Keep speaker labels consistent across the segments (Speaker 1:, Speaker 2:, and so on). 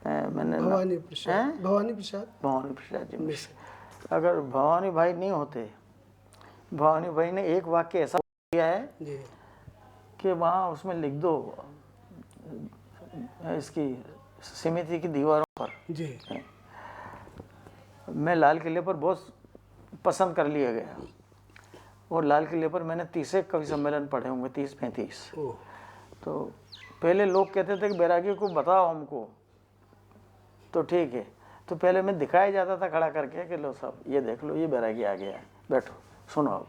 Speaker 1: मैंने
Speaker 2: भवानी प्रसाद, भवानी प्रसाद
Speaker 1: जी मिश्र। अगर भवानी भाई नहीं होते, भवानी भाई ने एक वाक्य ऐसा किया है
Speaker 2: जी
Speaker 1: कि वहाँ उसमें लिख दो इसकी समिति की दीवारों पर।
Speaker 2: जी
Speaker 1: मैं लाल किले पर बहुत पसंद कर लिया गया, और लाल किले पर मैंने 30 कवि सम्मेलन पढ़े होंगे, 30-35।
Speaker 2: ओह
Speaker 1: तो पहले लोग कहते थे कि बैरागी को बताओ हमको, तो ठीक है, तो पहले मैं दिखाया जाता था खड़ा करके कि लो साहब ये देख लो, ये बैरागी आ गया है, बैठो सुनो अब।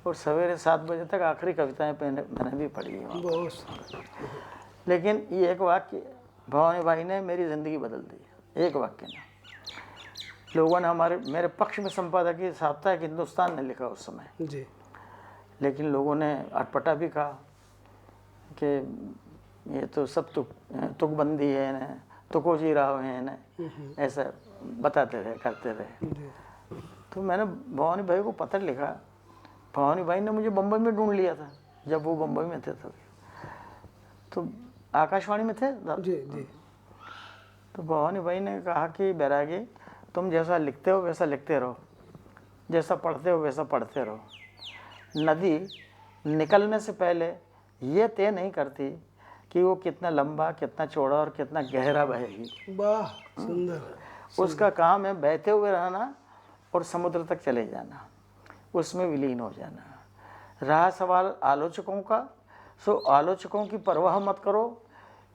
Speaker 1: और सवेरे 7 बजे तक आखिरी कविताएं मैंने भी पढ़ी है वहाँ।
Speaker 2: बहुत।
Speaker 1: लेकिन ये एक वाक्य भवानी भाई ने मेरी ज़िंदगी बदल दी, एक वाक्य ने। लोगों ने मेरे पक्ष में संपादकीय साप्ताहिक हिंदुस्तान ने लिखा उस समय
Speaker 2: जी
Speaker 1: लेकिन लोगों ने अटपटा भी कहा कि ये तो सब तुकबंदी है ना, तुकोजी राव है ना, ऐसा बताते रहे, करते रहे। तो मैंने भवानी भाई को पत्र लिखा। भवानी भाई ने मुझे बम्बई में ढूंढ लिया था, जब वो बम्बई में थे तब। तो आकाशवाणी में थे तब।
Speaker 2: जी जी
Speaker 1: तो भवानी भाई ने कहा कि बैरागी तुम जैसा लिखते हो वैसा लिखते रहो, जैसा पढ़ते हो वैसा पढ़ते रहो। नदी निकलने से पहले ये तय नहीं करती कि वो कितना लंबा, कितना चौड़ा और कितना गहरा बहेगी।
Speaker 2: वाह सुंदर।
Speaker 1: उसका काम है बहते हुए रहना और समुद्र तक चले जाना, उसमें विलीन हो जाना। रहा सवाल आलोचकों का, सो आलोचकों की परवाह मत करो,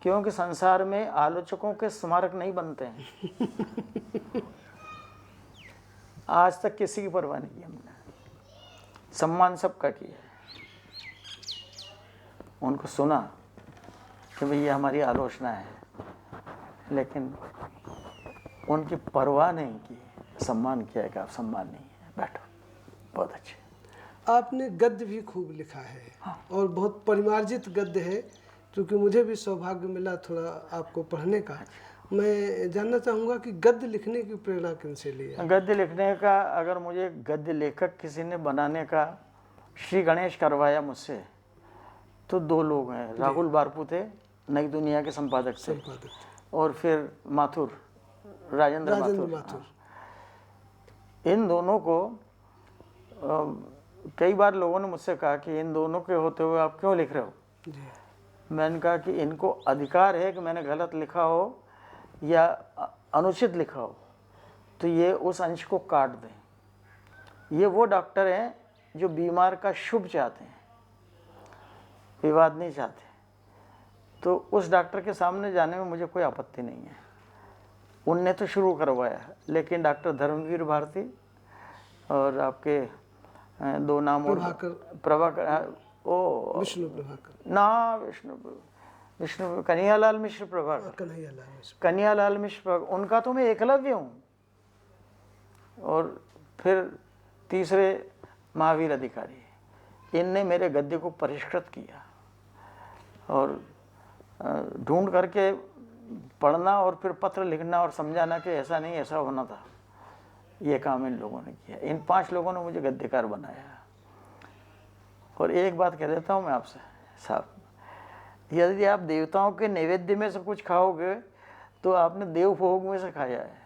Speaker 1: क्योंकि संसार में आलोचकों के स्मारक नहीं बनते हैं। आज तक किसी की परवाह नहीं की हमने, सम्मान सबका किया है। उनको सुना कि भाई ये हमारी आलोचना है, लेकिन उनकी परवाह नहीं की, सम्मान किया कि आप सम्मान नहीं है, बैठो, बहुत अच्छे।
Speaker 2: आपने गद्य भी खूब लिखा है। हाँ। और बहुत परिमार्जित गद्य है, क्योंकि मुझे भी सौभाग्य मिला थोड़ा आपको पढ़ने का। मैं जानना चाहूँगा कि गद्य लिखने की प्रेरणा किनसे ली है?
Speaker 1: गद्य लिखने का, अगर मुझे गद्य लेखक किसी ने बनाने का श्री गणेश करवाया मुझसे, तो 2 लोग हैं। राहुल बारपू थे, नई दुनिया के संपादक थे, और फिर माथुर, राजेंद्र माथुर। इन दोनों को कई बार लोगों ने मुझसे कहा कि इन दोनों के होते हुए आप क्यों लिख रहे हो? मैंने कहा कि इनको अधिकार है कि मैंने गलत लिखा हो या अनुचित लिखा हो तो ये उस अंश को काट दें। ये वो डॉक्टर हैं जो बीमार का शुभ चाहते हैं, विवाद नहीं चाहते। तो उस डॉक्टर के सामने जाने में मुझे कोई आपत्ति नहीं है। उनने तो शुरू करवाया, लेकिन डॉक्टर धर्मवीर भारती और आपके 2 नाम और प्रभाकर, ओ
Speaker 2: विष्णु प्रभाकर
Speaker 1: ना, विष्णु कन्हैयालाल मिश्र प्रभाकर, कन्हैयालाल मिश्र प्रभाकर, उनका तो मैं एकलव्य हूँ। और फिर तीसरे महावीर अधिकारी, इनने मेरे गद्य को परिष्कृत किया और ढूंढ करके पढ़ना और फिर पत्र लिखना और समझाना कि ऐसा नहीं ऐसा होना था, ये काम इन लोगों ने किया। इन 5 लोगों ने मुझे गद्यकार बनाया। और एक बात कह देता हूँ मैं आपसे साहब, यदि आप देवताओं के नैवेद्य में से कुछ खाओगे तो आपने देव भोग में से खाया है,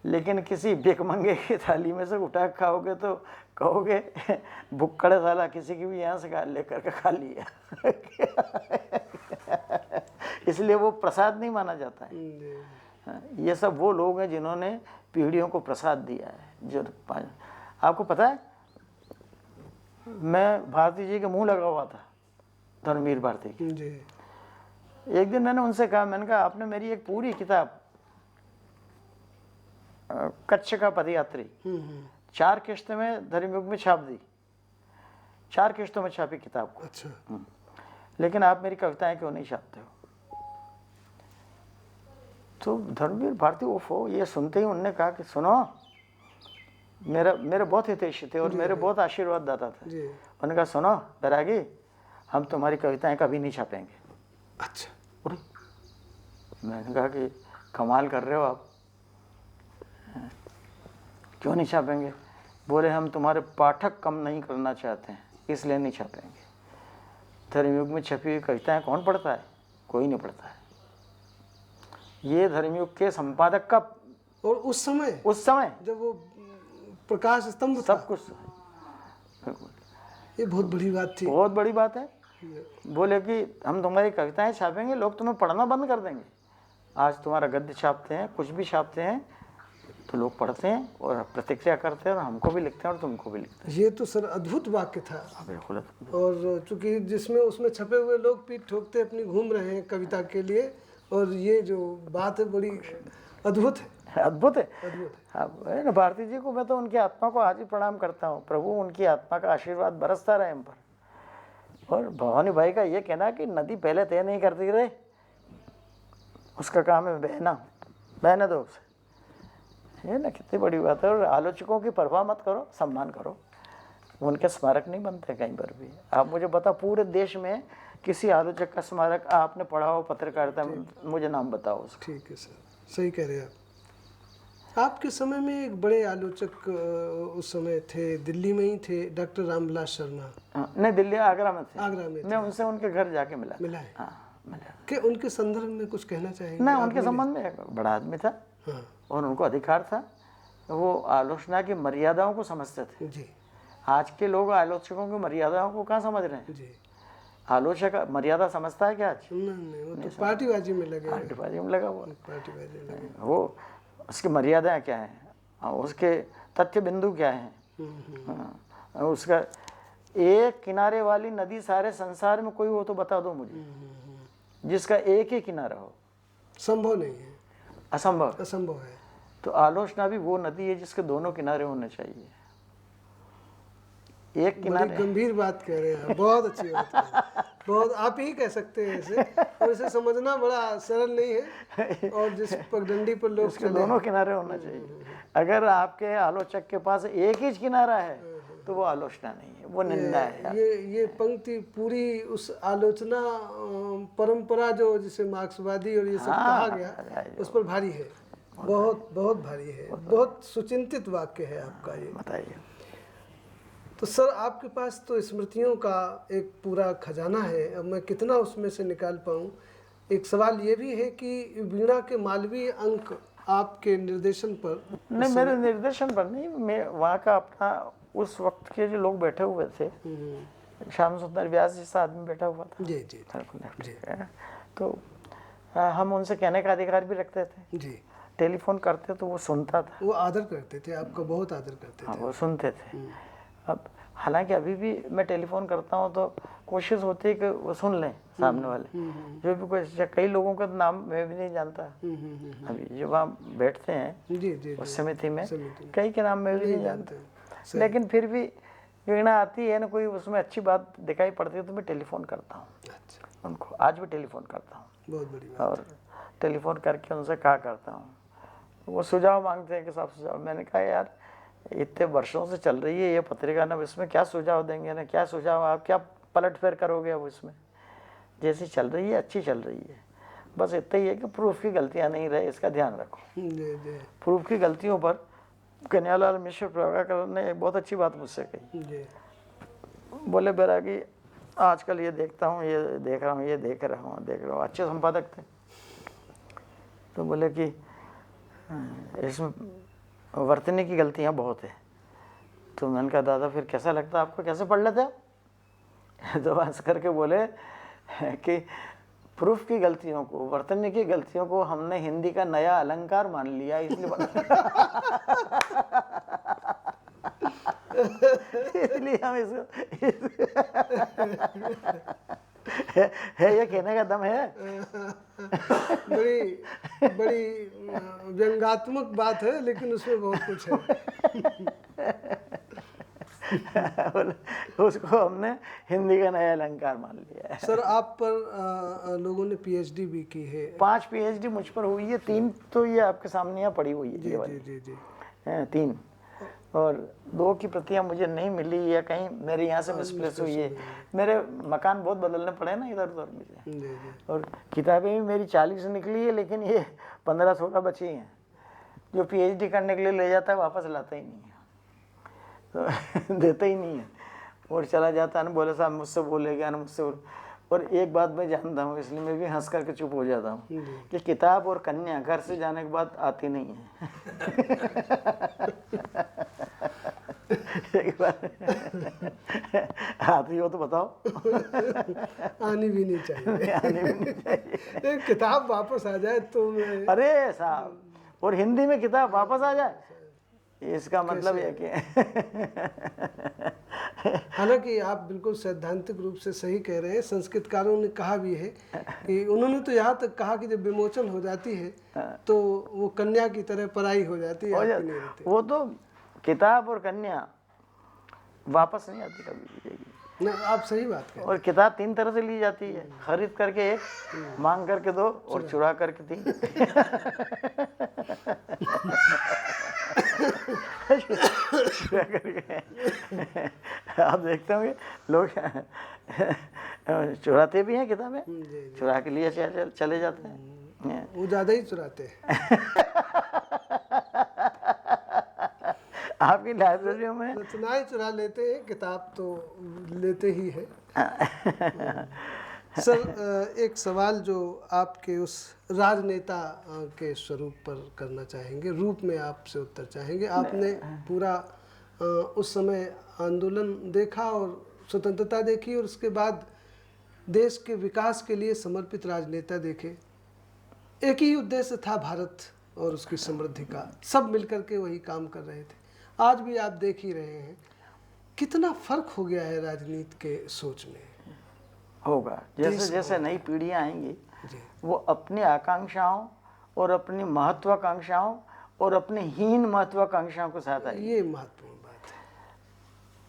Speaker 1: लेकिन किसी भिखमंगे की थाली में से उठा खाओगे तो कहोगे भुक्कड़ साला किसी की भी यहाँ से लेकर के खा लिया। इसलिए वो प्रसाद नहीं माना जाता है। ये सब वो लोग हैं जिन्होंने पीढ़ियों को प्रसाद दिया है। जो आपको पता है, मैं भारती जी के मुंह लगा हुआ था, धर्मवीर भारती की। एक दिन मैंने उनसे कहा, मैंने कहा आपने मेरी एक पूरी किताब कच्छ का पदयात्री 4 किश्त में धर्मयुग में छाप दी, 4 किश्तों में छापी किताब को। अच्छा। लेकिन आप मेरी कविताएं क्यों नहीं छापते हो? तो धर्मवीर भारती ओफो, ये सुनते ही उन्होंने कहा कि सुनो, मेरे बहुत हितैषी थे और मेरे बहुत आशीर्वाद दाता थे। उन्होंने कहा सुनो बैरागी, हम तुम्हारी कविताएं कभी नहीं छापेंगे। अच्छा। मैंने कहा कि कमाल कर रहे हो आप, क्यों नहीं छापेंगे? बोले हम तुम्हारे पाठक कम नहीं करना चाहते हैं, इसलिए नहीं छापेंगे। धर्मयुग में छपी हुई कविताएं कौन पढ़ता है? कोई नहीं पढ़ता है। ये धर्मयुग के संपादक का
Speaker 2: और उस समय जब वो प्रकाश स्तंभ था,
Speaker 1: सब कुछ
Speaker 2: ये बहुत बड़ी बात थी।
Speaker 1: बहुत बड़ी बात है। बोले कि हम तुम्हारी कविताएं छापेंगे, लोग तुम्हें पढ़ना बंद कर देंगे। आज तुम्हारा गद्य छापते हैं, कुछ भी छापते हैं तो लोग पढ़ते हैं और प्रतिक्रिया करते हैं, और हमको भी लिखते हैं और तुमको भी लिखते हैं।
Speaker 2: ये तो सर अद्भुत वाक्य था।
Speaker 1: बिल्कुल।
Speaker 2: और चूंकि जिसमें उसमें छपे हुए लोग पीठ ठोकते अपनी घूम रहे हैं कविता के लिए, और ये जो बात है बड़ी अद्भुत है।
Speaker 1: अद्भुत है।
Speaker 2: अद्भुत
Speaker 1: अब है ना, भारती जी को मैं तो उनकी आत्मा को आज भी प्रणाम करता हूँ। प्रभु उनकी आत्मा का आशीर्वाद बरसता रहे हम पर। और भवानी भाई का ये कहना कि नदी पहले तय नहीं करती रहे, उसका काम है बहना, बहने दो उसे। ये ना कितनी बड़ी बात है। और आलोचकों की परवाह मत करो, सम्मान करो, उनके स्मारक नहीं बनते कहीं पर भी। आप मुझे बताओ, पूरे देश में किसी आलोचक का स्मारक आपने पढ़ा हो पत्रकारिता में, मुझे नाम बताओ उसका।
Speaker 2: ठीक है सर, सही कह रहे हैं आप। आपके समय में एक बड़े आलोचक उस समय थे, दिल्ली में ही थे, डॉक्टर रामविलास शर्मा।
Speaker 1: नहीं, दिल्ली आगरा में थे।
Speaker 2: आगरा में
Speaker 1: मैं उनसे उनके घर जाके मिला
Speaker 2: है।
Speaker 1: हाँ, मिला।
Speaker 2: कि उनके संदर्भ में कुछ कहना चाहेंगे?
Speaker 1: ना, उनके संबंध में बड़ा आदमी था।
Speaker 2: हाँ।
Speaker 1: और उनको अधिकार था, वो आलोचना की मर्यादाओं को समझते थे
Speaker 2: जी।
Speaker 1: आज के लोग आलोचकों की मर्यादाओं को कहाँ समझ रहे हैं
Speaker 2: जी।
Speaker 1: आलोचक मर्यादा समझता है क्या आज?
Speaker 2: नहीं, वो तो पार्टीबाजी में लगे,
Speaker 1: पार्टीबाजी में लगा हुआ,
Speaker 2: पार्टीबाजी में लगे।
Speaker 1: वो उसकी मर्यादाएं क्या हैं, उसके तथ्य बिंदु क्या हैं, उसका एक किनारे वाली नदी सारे संसार में कोई हो तो बता दो मुझे, जिसका एक ही किनारा हो।
Speaker 2: संभव नहीं है,
Speaker 1: असंभव
Speaker 2: है।
Speaker 1: तो आलोचना भी वो नदी है जिसके दोनों किनारे होने चाहिए। एक किनारे।
Speaker 2: गंभीर बात कह रहे हैं, बहुत अच्छी बात कह रहे हैं। बहुत आप ही कह सकते हैं इसे, और इसे समझना बड़ा सरल नहीं है। और जिस पगडंडी पर लोग
Speaker 1: उसके दोनों किनारे होना चाहिए। अगर आपके आलोचक के पास एक ही किनारा है तो वो आलोचना नहीं है, वो निंदा है।
Speaker 2: ये पंक्ति पूरी उस आलोचना परंपरा जो जिसे मार्क्सवादी और ये सब कहा गया, उस पर भारी है, बहुत बहुत भारी है। बहुत सुचिंतित वाक्य है आपका ये।
Speaker 1: बताइए।
Speaker 2: तो सर, आपके पास तो स्मृतियों का एक पूरा खजाना है, अब मैं कितना उसमें से निकाल पाऊँ। एक सवाल ये भी है कि वीणा के मालवीय अंक आपके निर्देशन पर?
Speaker 1: नहीं, मेरे निर्देशन पर नहीं, मैं वहाँ का अपना उस वक्त के जो लोग बैठे हुए थे, श्याम सुंदर व्यास जैसा आदमी बैठा हुआ था।
Speaker 2: जी जी जी।
Speaker 1: तो हम उनसे कहने का अधिकार भी रखते थे
Speaker 2: जी।
Speaker 1: टेलीफोन करते तो वो सुनता था,
Speaker 2: वो आदर करते थे, आपका बहुत आदर करते थे।
Speaker 1: हाँ, वो सुनते थे। अब हालांकि अभी भी मैं टेलीफोन करता हूँ तो कोशिश होती है कि वो सुन लें सामने वाले, जो भी कोई। कई लोगों का नाम मैं भी नहीं जानता, अभी जो वहाँ बैठते हैं उस समिति में, कई के नाम मैं भी नहीं जानता, लेकिन फिर भी वीणा आती है ना कोई, उसमें अच्छी बात दिखाई पड़ती है तो मैं टेलीफोन करता हूँ उनको, आज भी टेलीफोन करता हूँ।
Speaker 2: बहुत बढ़िया।
Speaker 1: और टेलीफोन करके उनसे कहा करता हूँ, वो सुझाव मांगते हैं कि साहब सुझाव। मैंने कहा यार इतने वर्षों से चल रही है ये पत्रिका ना, इसमें क्या सुझाव देंगे ना, क्या सुझाव, आप क्या पलट फेर करोगे अब इसमें? जैसी चल रही है अच्छी चल रही है, बस इतना ही है कि प्रूफ की गलतियां नहीं रहे, इसका ध्यान रखो। प्रूफ की गलतियों पर कन्हैयालाल मिश्र प्रभाकर ने बहुत अच्छी बात मुझसे कही। बोले बैरागी आजकल ये देखता हूँ, ये देख रहा हूँ, ये देख रहा हूँ, अच्छे संपादक थे। तो बोले कि इसमें वर्तने की गलतियाँ बहुत है। तो मैंने कहा दादा फिर कैसा लगता आपको, कैसे पढ़ लेते आप? तो हंस करके बोले कि प्रूफ की गलतियों को, वर्तने की गलतियों को हमने हिंदी का नया अलंकार मान लिया, इसलिए हम इसको है ये कहने का दम है।
Speaker 2: बड़ी बड़ी व्यंग्यात्मक बात है, लेकिन उसमें बहुत कुछ है।
Speaker 1: उसको हमने हिंदी का नया अलंकार मान लिया है।
Speaker 2: सर, आप पर लोगों ने पीएचडी भी की है।
Speaker 1: 5 पीएचडी मुझ पर हुई है, 3 तो ये आपके सामने यहाँ पड़ी हुई है।
Speaker 2: जी जी जी जी।
Speaker 1: 3 और 2 की प्रतियां मुझे नहीं मिली, या कहीं मेरे यहाँ से मिसप्लेस हुई है। मेरे मकान बहुत बदलने पड़े ना इधर उधर मुझे, और किताबें भी मेरी 40 निकली है, लेकिन ये 15-16 बची हैं। जो पीएचडी करने के लिए ले जाता है वापस लाता ही नहीं है, तो देता ही नहीं है, और चला जाता है ना, बोले साहब मुझसे बोले गया ना, मुझसे और एक बात मैं जानता हूँ, इसलिए मैं भी हंस करके चुप हो जाता हूँ कि किताब और कन्या घर से जाने के बाद आती नहीं है। एक बार आती हो तो बताओ।
Speaker 2: आनी भी नहीं चाहिए।
Speaker 1: आनी भी नहीं चाहिए।
Speaker 2: एक किताब वापस आ जाए तो मैं,
Speaker 1: अरे साहब, और हिंदी में किताब वापस आ जाए, इसका मतलब ये कि
Speaker 2: हालांकि आप बिल्कुल सैद्धांतिक रूप से सही कह रहे हैं। संस्कृतकारों ने कहा भी है कि उन्होंने तो यहाँ तक कहा कि जब विमोचन हो जाती है तो वो कन्या की तरह पराई हो जाती है, आपकी नहीं रहती।
Speaker 1: वो तो किताब और कन्या वापस नहीं आती कभी भी।
Speaker 2: ना, आप सही बात कह
Speaker 1: और किताब 3 तरह से ली जाती है, खरीद करके 1, मांग करके 2 और चुरा करके 3। चुरा करके आप देखते होंगे लोग चुराते भी हैं किताबें, चुरा के लिए चले जाते हैं।
Speaker 2: वो ज़्यादा ही चुराते हैं।
Speaker 1: आपकी लाइब्रेरियों में
Speaker 2: रचनाएं चुरा लेते हैं, किताब तो लेते ही है। सर, एक सवाल जो आपके उस राजनेता के स्वरूप पर करना चाहेंगे, रूप में आपसे उत्तर चाहेंगे। आपने पूरा उस समय आंदोलन देखा और स्वतंत्रता देखी, और उसके बाद देश के विकास के लिए समर्पित राजनेता देखे। एक ही उद्देश्य था, भारत और उसकी समृद्धि का। सब मिलकर के वही काम कर रहे थे। आज भी आप देख ही रहे हैं कितना फर्क हो गया है राजनीति के सोच में।
Speaker 1: होगा जैसे जैसे नई पीढ़ियां आएंगी, वो अपनी आकांक्षाओं और अपनी महत्वाकांक्षाओं और अपनी हीन महत्वाकांक्षाओं के साथ आएगी।
Speaker 2: ये महत्वपूर्ण बात है।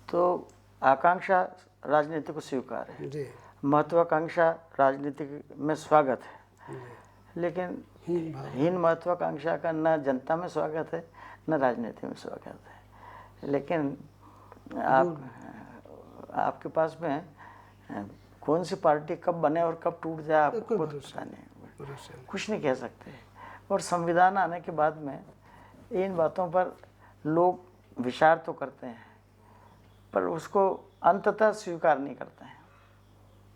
Speaker 1: तो आकांक्षा राजनीति को स्वीकार है
Speaker 2: जी,
Speaker 1: महत्वाकांक्षा राजनीति में स्वागत है, लेकिन
Speaker 2: हीन
Speaker 1: महत्वाकांक्षा का न जनता में स्वागत है न राजनीति में स्वागत है। लेकिन आपके पास में कौन सी पार्टी कब बने और कब टूट जाए आपको पता नहीं, कुछ नहीं कह सकते। और संविधान आने के बाद में इन बातों पर लोग विचार तो करते हैं, पर उसको अंततः स्वीकार नहीं करते हैं।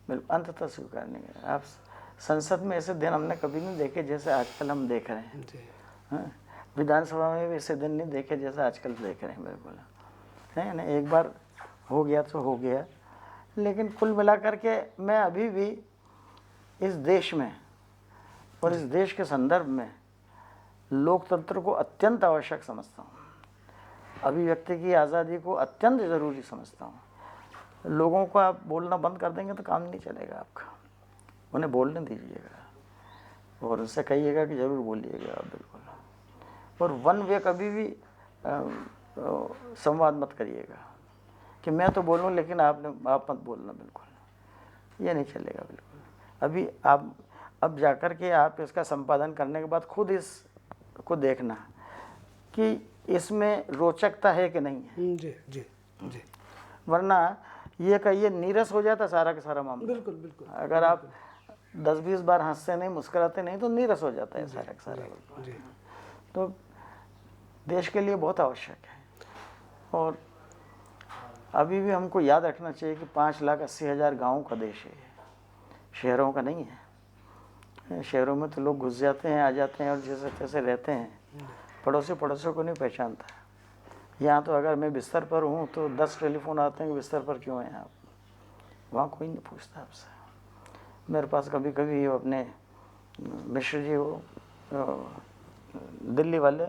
Speaker 1: बिल्कुल अंततः स्वीकार नहीं करते। आप संसद में ऐसे दिन हमने कभी नहीं देखे जैसे आजकल हम देख रहे हैं। विधानसभा में भी ऐसे दिन नहीं देखे जैसे आजकल देख रहे हैं। बिल्कुल है ना, एक बार हो गया तो हो गया। लेकिन कुल मिलाकर के मैं अभी भी इस देश में और इस देश के संदर्भ में लोकतंत्र को अत्यंत आवश्यक समझता हूँ। अभिव्यक्ति की आज़ादी को अत्यंत ज़रूरी समझता हूँ। लोगों को आप बोलना बंद कर देंगे तो काम नहीं चलेगा आपका। उन्हें बोलने दीजिएगा और उनसे कहिएगा कि ज़रूर बोलिएगा आप। बिल्कुल। और वन वे कभी भी संवाद मत करिएगा कि मैं तो बोलूँ लेकिन आप मत बोलना। बिल्कुल ये नहीं चलेगा। बिल्कुल अभी आप अब जाकर के आप इसका संपादन करने के बाद खुद इसको देखना कि इसमें रोचकता है कि नहीं है।
Speaker 2: जी जी जी।
Speaker 1: वरना ये कहिए नीरस हो जाता सारा का सारा मामला।
Speaker 2: बिल्कुल बिल्कुल।
Speaker 1: अगर आप 10-20 बार हंसते नहीं, मुस्कुराते नहीं तो नीरस हो जाता है सारा का सारा। तो देश के लिए बहुत आवश्यक है। और अभी भी हमको याद रखना चाहिए कि 5,80,000 गाँव का देश है, शहरों का नहीं है। शहरों में तो लोग घुस जाते हैं, आ जाते हैं और जैसे तैसे रहते हैं, पड़ोसियों को नहीं पहचानता। यहाँ तो अगर मैं बिस्तर पर हूँ तो 10 टेलीफोन आते हैं कि बिस्तर पर क्यों हैं आप। वहाँ कोई नहीं पूछता आपसे। मेरे पास कभी कभी अपने मिश्र जी हो, दिल्ली वाले,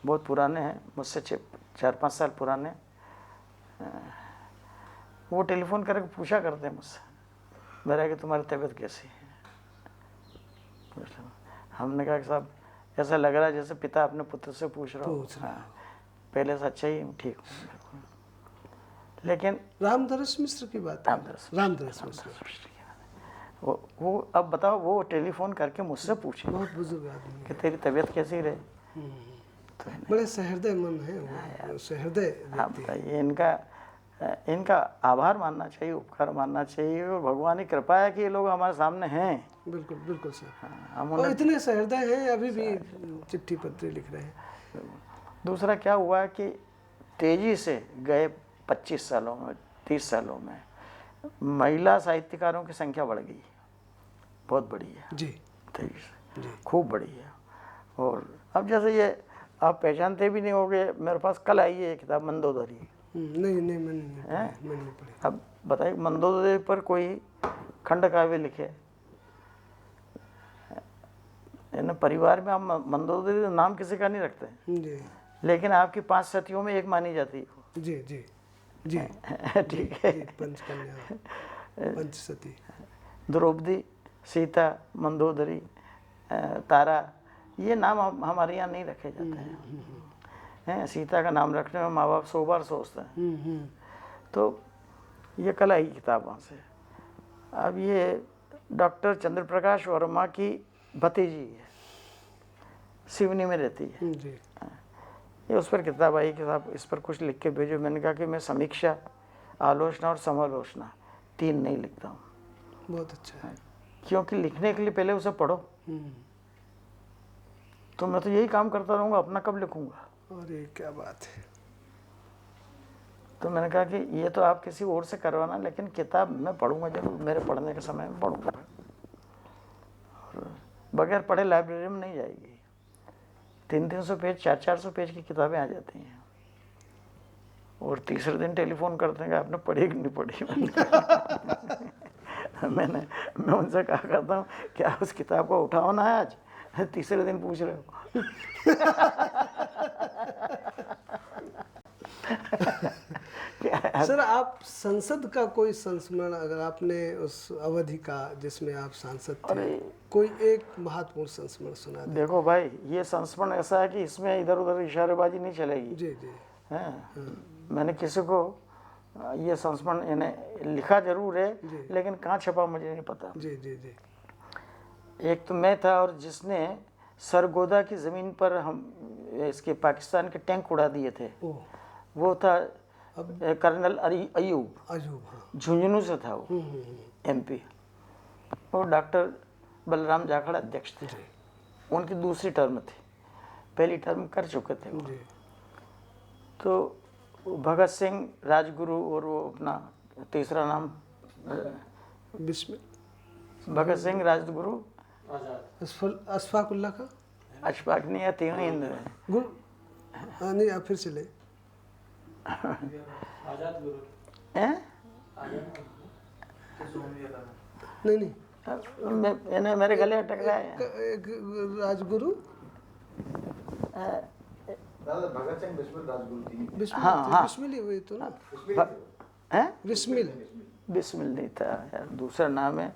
Speaker 1: बहुत पुराने हैं, मुझसे 4-5 साल पुराने, वो टेलीफोन करके पूछा करते हैं मुझसे, मेरा कि तुम्हारी तबीयत कैसी है। हमने कहा कि साहब ऐसा लग रहा है जैसे पिता अपने पुत्र से पूछ रहा हो। हाँ, पहले से अच्छा ही ठीक हूँ। लेकिन
Speaker 2: रामधरस मिश्र की बात है। रामधरस मिश्र
Speaker 1: वो अब बताओ, वो टेलीफोन करके मुझसे पूछे,
Speaker 2: बहुत बुजुर्ग आदमी
Speaker 1: कि तेरी तबीयत कैसी रहे।
Speaker 2: तो बड़े सहृदय मन है वो, सहृदय।
Speaker 1: हाँ बताइए, इनका आभार मानना चाहिए, उपकार मानना चाहिए। और भगवान की कृपा है कि ये लोग हमारे सामने हैं।
Speaker 2: बिल्कुल बिल्कुल सर।
Speaker 1: हम
Speaker 2: और इतने सहृदय हैं, अभी भी चिट्ठी पत्र लिख रहे हैं।
Speaker 1: दूसरा क्या हुआ कि तेजी से गए 25 सालों में, 30 सालों में महिला साहित्यकारों की संख्या बढ़ गई, बहुत बड़ी है
Speaker 2: जी
Speaker 1: 23, खूब बड़ी है। और अब जैसे ये आप पहचानते भी नहीं होगे, मेरे पास कल आई है ये किताब मंदोदरी।
Speaker 2: नहीं नहीं, मैंने नहीं पढ़ी।
Speaker 1: अब बताइए, मंदोदरी पर कोई खंड काव्य लिखे, ना परिवार में आप मंदोदरी नाम किसी का नहीं रखते,
Speaker 2: जी
Speaker 1: लेकिन आपकी 5 सतियों में एक मानी जाती है वो।
Speaker 2: जी जी जी
Speaker 1: ठीक है।
Speaker 2: पंचकन्या, पंचसती।
Speaker 1: द्रौपदी, सीता, मंदोदरी, तारा, ये नाम हमारे यहाँ नहीं रखे जाते हैं। सीता का नाम रखने में माँ बाप 100 बार सोचते हैं। तो ये कल आई किताब वहाँ से। अब ये डॉक्टर चंद्र प्रकाश वर्मा की भतीजी है, सिवनी में रहती है।
Speaker 2: जी
Speaker 1: ये उस पर किताब आई कि साहब इस पर कुछ लिख के भेजो। मैंने कहा कि मैं समीक्षा, आलोचना और समालोचना 3 नहीं लिखता हूँ।
Speaker 2: बहुत अच्छा है।
Speaker 1: क्योंकि लिखने के लिए पहले उसे पढ़ो। तो मैं तो यही काम करता रहूँगा, अपना कब लिखूँगा।
Speaker 2: अरे क्या बात है।
Speaker 1: तो मैंने कहा कि ये तो आप किसी और से करवाना, लेकिन किताब मैं पढ़ूँगा जरूर, मेरे पढ़ने के समय में पढ़ूँगा। और बगैर पढ़े लाइब्रेरी में नहीं जाएगी। 300-300 पेज, 400-400 पेज की किताबें आ जाती हैं। और तीसरे दिन टेलीफोन करते हैं कि आपने पढ़ी कि नहीं पढ़ी। मैं उनसे कहा करता हूँ क्या उस किताब को उठाओ ना आज, तीसरे दिन पूछ रहे हो।
Speaker 2: सर, आप संसद का कोई संस्मरण, अगर आपने उस अवधि का जिसमें आप सांसद थे, कोई एक महत्वपूर्ण संस्मरण सुना दे।
Speaker 1: देखो भाई, ये संस्मरण ऐसा है कि इसमें इधर उधर इशारेबाजी नहीं चलेगी।
Speaker 2: जी जी
Speaker 1: मैंने किसी को ये संस्मरण इन्हें लिखा जरूर है, लेकिन कहाँ छपा मुझे नहीं पता।
Speaker 2: जी जी जी।
Speaker 1: एक तो मैं था, और जिसने सरगोदा की ज़मीन पर हम इसके पाकिस्तान के टैंक उड़ा दिए थे, वो था कर्नल अयूब।
Speaker 2: हाँ।
Speaker 1: झुंझुनू से था वो, MP। और डॉक्टर बलराम जाखड़ अध्यक्ष थे। उनकी दूसरी टर्म थी, पहली टर्म कर चुके थे वो। तो भगत सिंह राजगुरु, और वो अपना तीसरा नाम भगत सिंह राजगुरु,
Speaker 2: अशफाक उल्लाह का,
Speaker 1: अशफाक नहीं है, तीनों हिंदू है।
Speaker 2: गुरु नहीं, आप फिर से ले।
Speaker 3: आजाद गुरु
Speaker 2: नहीं,
Speaker 1: मेरे गले अटक रहा है।
Speaker 2: राजगुरु
Speaker 3: भगत सिंह बिस्मिल राजगुरु थी।
Speaker 2: बिस्मिल ही हुई तो ना, बिस्मिल
Speaker 1: नहीं था यार, दूसरा नाम है।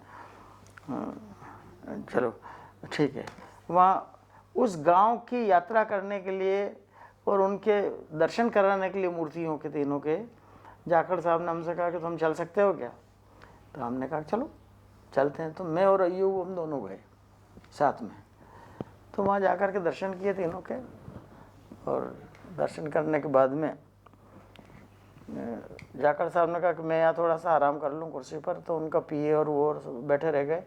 Speaker 1: चलो ठीक है। वहाँ उस गांव की यात्रा करने के लिए और उनके दर्शन कराने के लिए मूर्तियों के, तीनों के, जाखड़ साहब ने हमसे कहा कि तुम चल सकते हो क्या। तो हमने कहा चलो चलते हैं। तो मैं और अय्यूब हम दोनों गए साथ में। तो वहाँ जाकर के दर्शन किए तीनों के, और दर्शन करने के बाद में जाखड़ साहब ने कहा कि मैं यहाँ थोड़ा सा आराम कर लूँ कुर्सी पर। तो उनका PA और वो और बैठे रह गए।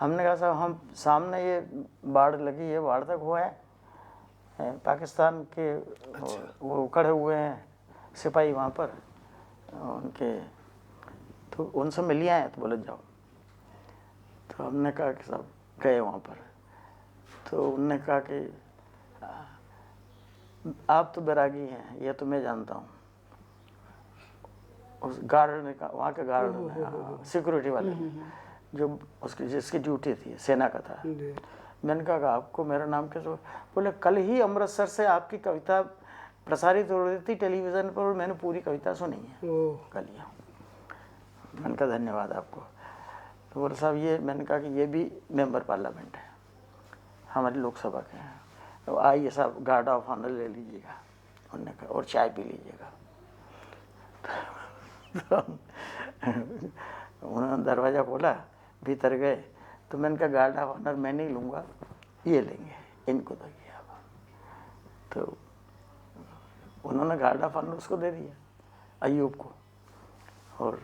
Speaker 1: हमने कहा साहब, हम सामने ये बाढ़ लगी है, बाढ़ तक हुआ है, पाकिस्तान के वो खड़े हुए हैं सिपाही वहाँ पर उनके, तो उनसे मिलिए हैं। तो बोले जाओ। तो हमने कहा कि साहब गए वहाँ पर। तो उनने कहा कि आप तो बैरागी हैं, ये तो मैं जानता हूँ। उस गार्ड ने कहा, वहाँ के गार्ड ने, सिक्योरिटी वाले, जो उसकी जिसकी ड्यूटी थी, सेना का था। मैंने कहा आपको मेरा नाम कैसे? बोले कल ही अमृतसर से आपकी कविता प्रसारित हो रही थी टेलीविज़न पर, और मैंने पूरी कविता सुनी है कल ही। मैंने कहा धन्यवाद आपको। तो बोले साहब ये, मैंने कहा कि ये भी मेंबर पार्लियामेंट है, हमारी लोकसभा के हैं, तो आइए साहब गार्ड ऑफ ऑनर ले लीजिएगा। उन्होंने कहा और चाय पी लीजिएगा। तो उन्होंने दरवाज़ा खोला, भीतर गए। तो मैंने कहा गार्ड ऑफ ऑनर मैं नहीं लूँगा, ये लेंगे, इनको दीजिए आप। तो उन्होंने गार्ड ऑफ ऑनर उसको दे दिया, अय्यूब को, और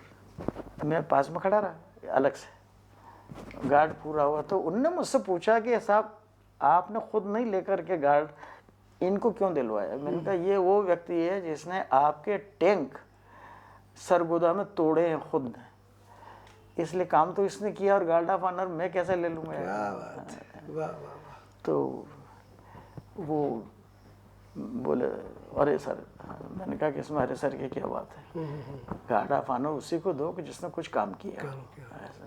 Speaker 1: मैं पास में खड़ा रहा अलग से। गार्ड पूरा हुआ तो उनने मुझसे पूछा कि साहब आपने खुद नहीं लेकर के गार्ड इनको क्यों दिलवाया? मैंने कहा ये वो व्यक्ति है जिसने आपके टैंक सरगोदा में तोड़े हैं खुद ने, इसलिए काम तो इसने किया और गार्ड ऑफ ऑनर मैं कैसे ले लूँगा यार।
Speaker 2: क्या बात है, वाह वाह वाह।
Speaker 1: तो वो बोले अरे सर, मैंने कहा कि इसमें अरे सर की क्या बात है, गार्ड ऑफ ऑनर उसी को दो कि जिसने कुछ काम किया।
Speaker 2: काम किया।
Speaker 1: ऐसा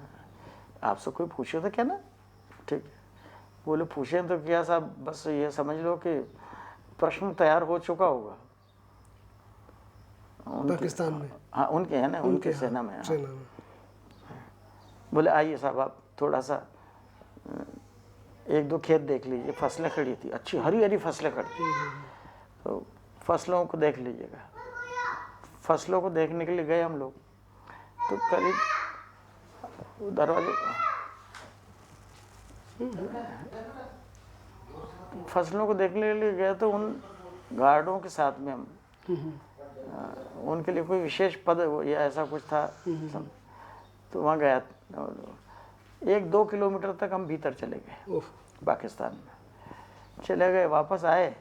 Speaker 1: आपसे कोई पूछे तो क्या ना, ठीक है। बोले पूछे तो क्या साहब, बस ये समझ लो कि प्रश्न तैयार हो चुका होगा
Speaker 2: पाकिस्तान में,
Speaker 1: हाँ उनके है ना, उनके
Speaker 2: हाँ,
Speaker 1: सेना में। हाँ।
Speaker 2: सेना में।
Speaker 1: बोले आइए साहब आप थोड़ा सा एक दो खेत देख लीजिए, फसलें खड़ी थी, अच्छी हरी हरी फसलें खड़ी थी, तो फसलों को देख लीजिएगा। फसलों को देखने के लिए गए हम लोग, तो करीब दरवाजे फसलों को देखने के लिए गए, तो उन गार्डों के साथ में हम उनके लिए कोई विशेष पद या ऐसा कुछ था, तो वहाँ गया। 1-2 किलोमीटर तक हम भीतर चले गए पाकिस्तान में, चले गए, वापस आए,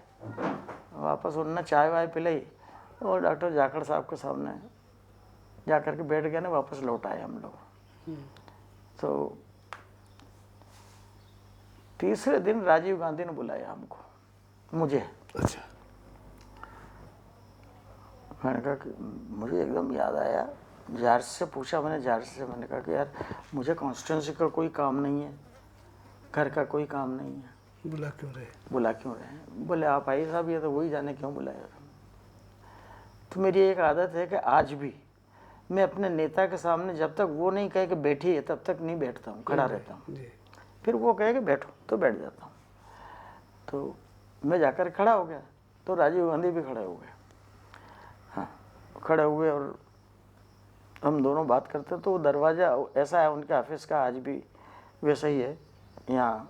Speaker 1: वापस उन्होंने चाय वाय पिलाई और डॉक्टर जाखड़ साहब के सामने जा कर के बैठ गए ना, वापस लौट आए हम लोग। तो तीसरे दिन राजीव गांधी ने बुलाया हमको, मुझे।
Speaker 2: अच्छा।
Speaker 1: मैंने कहा कि मुझे एकदम याद आया, जार्ज से पूछा मैंने, जार्ज से मैंने कहा कि यार मुझे कॉन्स्टिट्यूंसी का कोई काम नहीं है, घर का कोई काम नहीं है,
Speaker 2: बुला क्यों रहे?
Speaker 1: बुला क्यों रहे? बोले आप आई साहब, ये तो वही जाने क्यों बुलाया। तो मेरी एक आदत है कि आज भी मैं अपने नेता के सामने जब तक वो नहीं कहे कि बैठिए तब तक नहीं बैठता हूँ, खड़ा रहता हूँ। फिर वो कहे कि बैठो तो बैठ जाता हूँ। तो मैं जाकर खड़ा हो गया, तो राजीव गांधी भी खड़े हो गए। हाँ, खड़े हुए और हम दोनों बात करते, तो वो दरवाज़ा ऐसा है उनके ऑफिस का, आज भी वैसा ही है यहाँ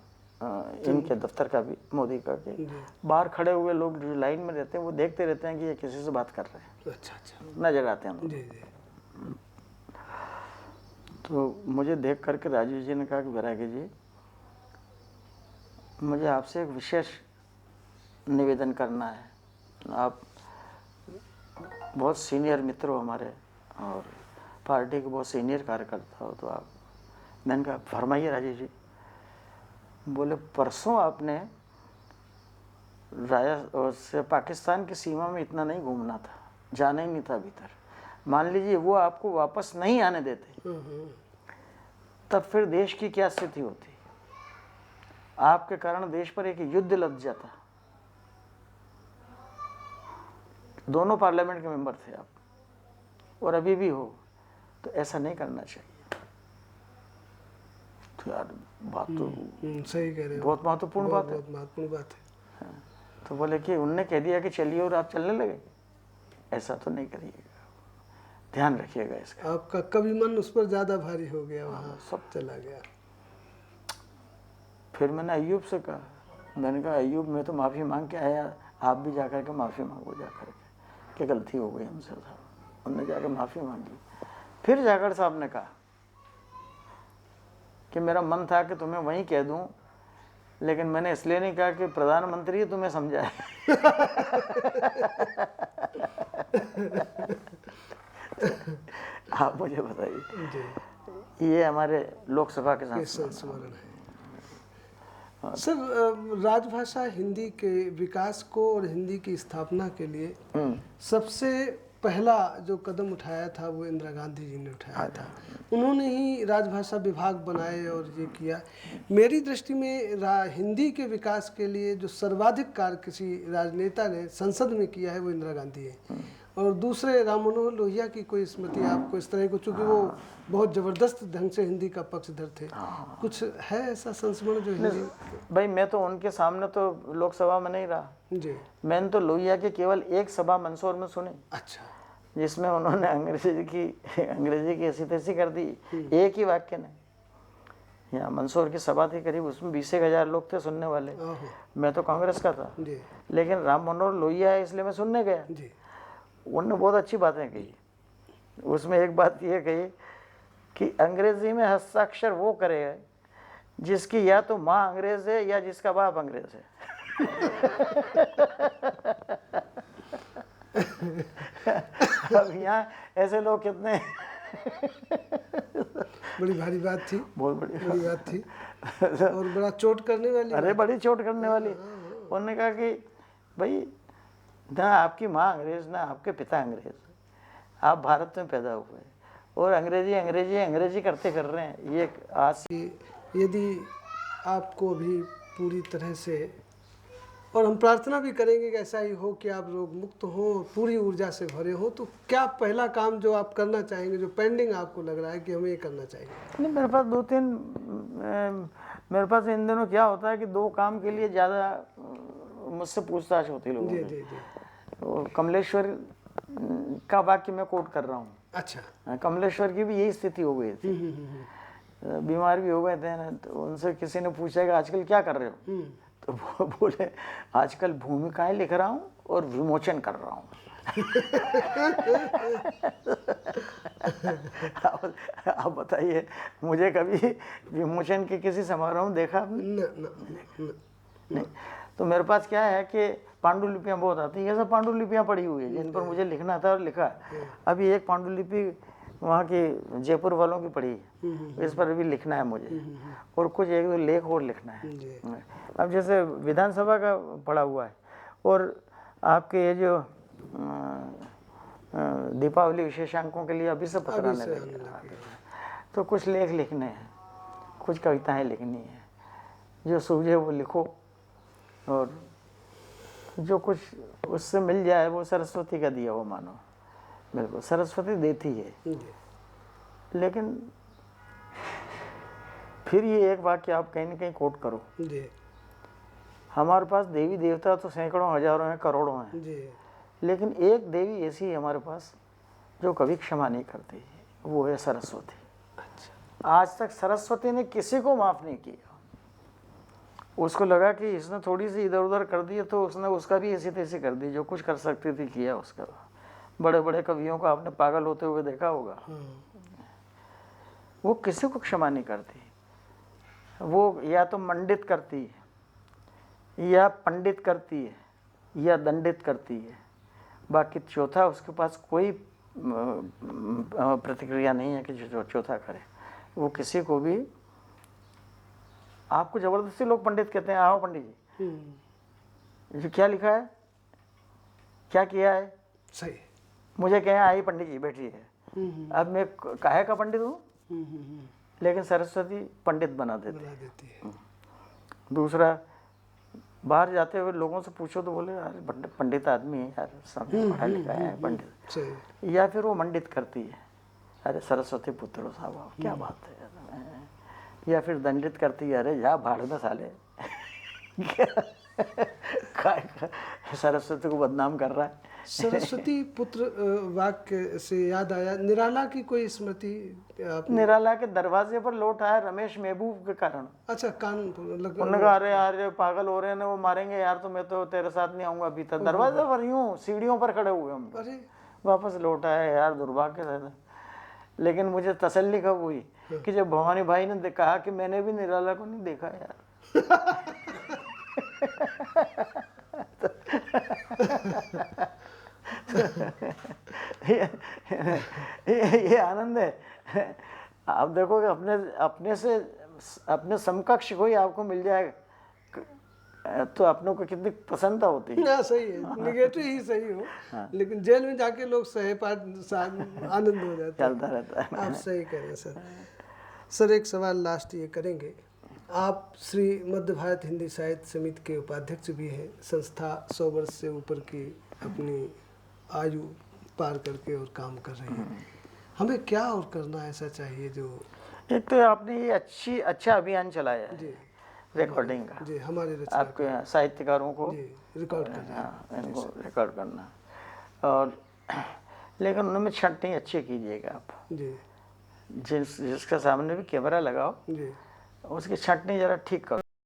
Speaker 1: इनके दफ्तर का भी, मोदी का के बाहर खड़े हुए लोग जो लाइन में रहते हैं वो देखते रहते हैं कि ये किसी से बात कर रहे हैं।
Speaker 2: अच्छा अच्छा,
Speaker 1: नजर आते हैं।
Speaker 2: जी जी।
Speaker 1: तो मुझे देख करके राजीव जी ने कहा कि बैरागी जी, मुझे आपसे एक विशेष निवेदन करना है। आप बहुत सीनियर मित्र हो हमारे और पार्टी के बहुत सीनियर कार्यकर्ता हो, तो आप। मैंने कहा फरमाइए राजीव जी। बोले परसों आपने से पाकिस्तान की सीमा में इतना नहीं घूमना था, जाना ही नहीं था भीतर। मान लीजिए वो आपको वापस नहीं आने देते, तब फिर देश की क्या स्थिति होती। आपके कारण देश पर एक युद्ध लग जाता। दोनों पार्लियामेंट के मेंबर थे आप और अभी भी हो, तो ऐसा नहीं करना चाहिए। तो यार बात तो
Speaker 2: सही कह रहे हो,
Speaker 1: बहुत महत्वपूर्ण बात है।
Speaker 2: बहुत महत्वपूर्ण बात है।
Speaker 1: तो बोले कि उनने कह दिया कि चलिए और आप चलने लगे, ऐसा तो नहीं करिएगा, ध्यान रखिएगा इसका।
Speaker 2: आपका कभी मन उस पर ज्यादा भारी हो गया, वहाँ सब चला गया।
Speaker 1: फिर मैंने अय्यूब से कहा, मैंने कहा अय्यूब मैं तो माफ़ी मांग के आया, आप भी जाकर के माफ़ी मांगो जाकर के कि गलती हो गई हमसे साहब। उनने जाकर माफ़ी मांगी। फिर जाकर साहब ने कहा कि मेरा मन था कि तुम्हें वहीं कह दूं, लेकिन मैंने इसलिए नहीं कहा कि प्रधानमंत्री तुम्हें समझाए। आप मुझे बताइए, ये हमारे लोकसभा के
Speaker 2: संस्मरण है। सर, राजभाषा हिंदी के विकास को और हिंदी की स्थापना के लिए सबसे पहला जो कदम उठाया था वो इंदिरा गांधी जी ने उठाया था। उन्होंने ही राजभाषा विभाग बनाए और ये किया। मेरी दृष्टि में हिंदी के विकास के लिए जो सर्वाधिक कार्य किसी राजनेता ने संसद में किया है वो इंदिरा गांधी है। और दूसरे राम मनोहर लोहिया की कोई स्मृति आपको इस तरह को, चूँकि वो बहुत ज़बरदस्त ढंग से हिंदी का पक्षधर थे, कुछ है ऐसा संस्मरण जो हिंदी?
Speaker 1: भाई मैं तो उनके सामने तो लोकसभा में नहीं रहा
Speaker 2: जी।
Speaker 1: मैंने तो लोहिया की केवल एक सभा मंदसौर में सुनी।
Speaker 2: अच्छा।
Speaker 1: जिसमें उन्होंने अंग्रेजी की ऐसी तैसी कर दी, एक ही वाक्य ने। यहाँ मंदसौर की सभा थी करीब, उसमें 20,000 लोग थे सुनने वाले। मैं तो कांग्रेस का था
Speaker 2: जी।
Speaker 1: लेकिन राम मनोहर लोहिया है इसलिए मैं सुनने गया
Speaker 2: जी।
Speaker 1: उन्होंने बहुत अच्छी बातें कही। उसमें एक बात ये कही कि अंग्रेजी में हस्ताक्षर वो करेगा जिसकी या तो माँ अंग्रेज है या जिसका बाप अंग्रेज है। अब यहाँ ऐसे लोग कितने
Speaker 2: बड़ी भारी बात थी,
Speaker 1: बहुत बड़ी
Speaker 2: बड़ी बात थी और बड़ा चोट करने वाली।
Speaker 1: अरे बड़ी चोट करने वाली। उन्होंने कहा कि भाई ना आपकी माँ अंग्रेज ना आपके पिता अंग्रेज, आप भारत में पैदा हुए और अंग्रेजी अंग्रेजी अंग्रेजी करते कर रहे हैं। ये आज
Speaker 2: यदि आपको भी पूरी तरह से, और हम प्रार्थना भी करेंगे कि ऐसा ही हो कि आप रोग मुक्त हो, पूरी ऊर्जा से भरे हो, तो क्या पहला काम जो आप करना चाहेंगे, जो पेंडिंग आपको लग रहा है कि हमें ये करना चाहिए?
Speaker 1: नहीं, मेरे पास 2-3 मेरे पास इन दिनों क्या होता है कि 2 काम के लिए ज़्यादा मुझसे पूछताछ होती है लोगों
Speaker 2: जी
Speaker 1: की।
Speaker 2: जी जी।
Speaker 1: और कमलेश्वर का वाक्य मैं कोट कर रहा हूँ।
Speaker 2: अच्छा।
Speaker 1: कमलेश्वर की भी यही स्थिति हो गई थी, बीमार भी हो गए थे ना, तो उनसे किसी ने पूछा कि आजकल क्या कर रहे हो, तो वो बोले आजकल भूमिकाएं लिख रहा हूँ और विमोचन कर रहा हूँ। आप बताइए, मुझे कभी विमोचन के किसी समारोह में देखा आपने? नहीं। तो मेरे पास क्या है कि पांडुलिपियाँ बहुत आती हैं, ये सब पांडुलिपियाँ पढ़ी हुई है जिन पर मुझे लिखना था और लिखा है। अभी एक पांडुलिपि वहाँ की जयपुर वालों की पढ़ी है, इस पर भी लिखना है मुझे, और कुछ 1-2 लेख और लिखना है। अब जैसे विधानसभा का पढ़ा हुआ है, और आपके ये जो दीपावली विशेषांकों के लिए अभी से पत्र आने लगे, तो कुछ लेख लिखने हैं, कुछ कविताएं लिखनी है, जो सूझे वो लिखो, और जो कुछ उससे मिल जाए वो सरस्वती का दिया हो मानो। बिल्कुल सरस्वती देती है। लेकिन फिर ये एक वाक्य आप कहीं ना कहीं कोट करो, हमारे पास देवी देवता तो सैकड़ों हजारों हैं, करोड़ों हैं, लेकिन एक देवी ऐसी है हमारे पास जो कभी क्षमा नहीं करती, वो है सरस्वती। अच्छा। आज तक सरस्वती ने किसी को माफ़ नहीं किया। उसको लगा कि इसने थोड़ी सी इधर उधर कर दी तो उसने उसका भी ऐसी तैसी कर दी, जो कुछ कर सकती थी किया उसका। बड़े बड़े कवियों को आपने पागल होते हुए देखा होगा, वो किसी को क्षमा नहीं करती। वो या तो मंडित करती है, या पंडित करती है, या दंडित करती है, बाकी चौथा उसके पास कोई प्रतिक्रिया नहीं है कि जो चौथा करे। वो किसी को भी, आपको जबरदस्ती लोग पंडित कहते हैं, आओ पंडित जी, क्या लिखा है, क्या किया है,
Speaker 2: सही,
Speaker 1: मुझे कहें आई पंडित जी बैठी है। अब मैं काहे का पंडित हूँ, लेकिन सरस्वती पंडित बना देती है। दूसरा, बाहर जाते हुए लोगों से पूछो तो बोले यार पंडित आदमी है यार, सब पढ़ा लिखा है पंडित। या फिर वो मंडित करती है, अरे सरस्वती पुत्र साहब क्या बात है। या फिर दंडित करती है, अरे जा भाड़ में साले सरस्वती को बदनाम कर रहा है।
Speaker 2: सरस्वती पुत्र वाक्य से याद आया, निराला की कोई स्मृति?
Speaker 1: निराला के दरवाजे पर लौट आया रमेश महबूब के कारण।
Speaker 2: अच्छा, कान
Speaker 1: उन्होंने कहा अरे यार पागल हो रहे हैं ना, वो मारेंगे यार, तो मैं तो तेरे साथ नहीं आऊंगा भीतर। दरवाजे पर यूं सीढ़ियों पर खड़े हुए हम।
Speaker 2: अरे
Speaker 1: वापस लौट आया यार, दुर्भाग्य था। लेकिन मुझे तसल्ली कब हुई कि जब भवानी भाई ने कहा कि मैंने भी निराला को नहीं देखा यार। ये आनंद है। आप देखोगे अपने समकक्ष कोई आपको मिल जाएगा तो अपनों को कितनी प्रसन्नता होती है।
Speaker 2: ना सही है, निगेटिव ही सही हो। हाँ। लेकिन जेल में जाके लोग सहे पाठ आनंद हो जाता है,
Speaker 1: चलता रहता है।
Speaker 2: आप सही करें सर। सर एक सवाल लास्ट ये करेंगे, आप श्री मध्य भारत हिंदी साहित्य समिति के उपाध्यक्ष भी हैं, संस्था 100 वर्ष से ऊपर की अपनी आयु पार करके और काम कर रही है। हमें क्या और करना ऐसा चाहिए जो? एक
Speaker 1: तो आपने ये अच्छा अभियान चलाया है जी, रिकॉर्डिंग का
Speaker 2: जी, हमारे
Speaker 1: आपके साहित्यकारों को
Speaker 2: रिकॉर्ड करना,
Speaker 1: इनको रिकॉर्ड करना, और लेकिन उनमें छंटनी अच्छी कीजिएगा आप जी। जिसका सामने भी कैमरा लगाओ जी, उसकी छंटनी जरा ठीक करो।